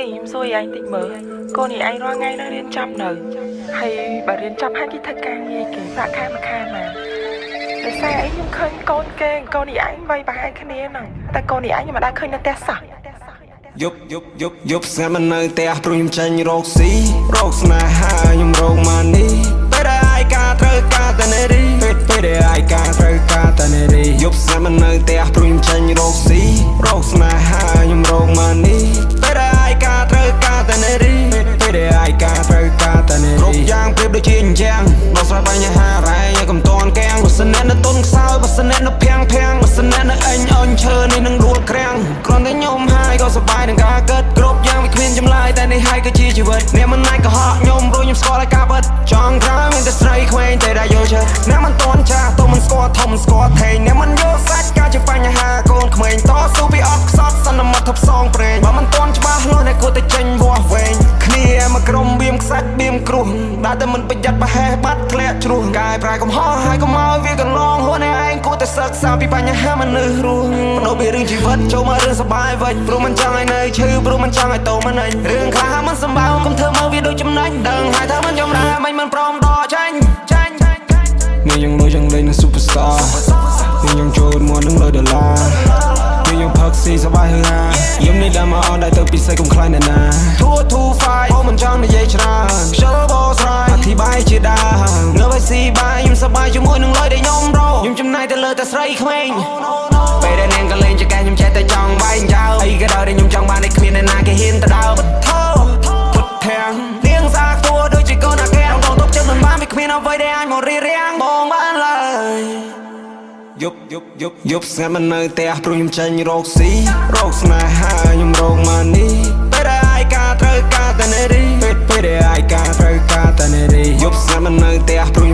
ខ្ញុំសួរឯងតិចមើលកូននេះឯងរាល់ថ្ងៃនៅរៀនចាំនៅហើយបើរៀនចាំហើយគេធ្វើការងារគេសាក់ខានមកខានណាដោយសារអីខ្ញុំឃើញកូនគេកូននេះឯងវាយប្រហែលគ្នាហ្នឹងតែកូននេះឯងខ្ញុំមិនដែលឃើញនៅផ្ទះសោះយប់ស្ងាត់មិននៅផ្ទះព្រោះខ្ញុំចាញ់រោគស៊ីរោគស្នេហាខ្ញុំរោគម៉ានីពេលដែលឯកាត្រូវការតែនារីពេលដែលឯកាត្រូវការតែនារីយប់ស្ងាត់មិននៅផ្ទះព្រោះខ្ញុំចាញ់រោគស៊ីរោគស្នេហាខ្ញុំរោគម៉ានីពេលដែលឯកាត្រូវការតែនារីពេលដែលឯកាត្រូវការតែនារីគ្រប់យ៉ាងប្រៀបដូចជាអញ្ចឹងដោះស្រាយបញ្ហារ៉ែកុំតន់កាំងបើសិនអ្នកនៅទុនខ្សោយបើសិនអ្នកនៅភាំងបើសិនអ្នកនៅអញអញឈើនេះនឹងដួលក្រាំងគ្រាន់តែខ្ញុំហើយក៏សប្បាយនឹងការកើតគ្រប់យ៉ាងវាគ្មានចម្លើយតែនេះហើយគឺជាជីវិតអ្នកមិនណាយកុហកខ្ញុំព្រោះខ្ញុំស្គាល់ឲ្យការពិតចង់ក្រោយមានតែស្រីក្មេងតែដែលយល់ចិត្តអ្នកមិនតន់ចាស់ទៅមិនស្គាល់ធំស្គាល់ថេងអ្នកមិនយល់សាច់ការជាបញ្ហាកូនក្មេងតស៊ូពីអត់ខ្សត់សន្មត់ថប់សងប្រេងបើមិនតន់ច្បាស់លាស់អ្នកគួរតែចេញវាស់វែងគ្នាមកក្រុមបៀមខ្សាច់បៀមគ្រោះដែលតែមិនប្រយ័ត្នប្រហែសបាត់ធ្លាក់ជ្រោះកាយប្រែកំហុសហើយកុំឲ្យវាកន្លងហួរអ្នកឯងគួរតែសិក្សាពីបញ្ហាមនុស្សរស់បដូរពីរឿងជីវិតចូលមករឿងសប្បាយវិញព្រោះមិនចង់ឲ្យនៅឈឺព្រោះមិនចង់ឲ្យតោមិនអញរឿងខ្លះមិនសម្បើកុំធ្វើមកវាដូចចំណេញដឹងហើយថាមិនចម្រើនមិនព្រមដកចាញ់នេះយ៉ាងលុយយ៉ាងលេងនឹង Superstar នេះយ៉ាងចូលមកនឹង100ដុល្លារនេះយ៉ាងផឹកស៊ីសប្បាយហឺហាខ្ញុំនេះដើមមកអនដែរទៅពិសេសកុំខ្លាចអ្នកណាធូហ្វាយអូមិនចង់និយាយច្រើនខ្ជិលបោស្រ័យអធិប្បាយជាដើមនៅឲ្យស៊ីបាយខ្ញុំសប្បាយជាមួយនឹងលុយដែលខ្ញុំរកខ្ញុំចំណាយទៅលើតែស្រីក្មេងពេលដែលនាងក៏លេងចកែខ្ញុំចេះតែចង់បាយចោលអីក៏ដោយដែលខ្ញុំចង់បានតែគ្មានអ្នកណាគេហ៊ានទៅដើរពុតធាំងនាងសាខ្ពស់ដូចជាកូនអាកែងបងទុកចិត្តមិនបានវាគ្មានអ្វីដែលអាចមករៀបរៀងបងបានឡើយយប់ស្ងាត់មិននៅផ្ទះព្រោះខ្ញុំចាញ់រោគស៊ីរោគស្នេហាខ្ញុំរោគម៉ានីពេលដែលឯកាត្រូវការតែនារីពេលដែលឯកាត្រូវការតែនារីយប់ស្ងាត់មិននៅផ្ទះព្រោះ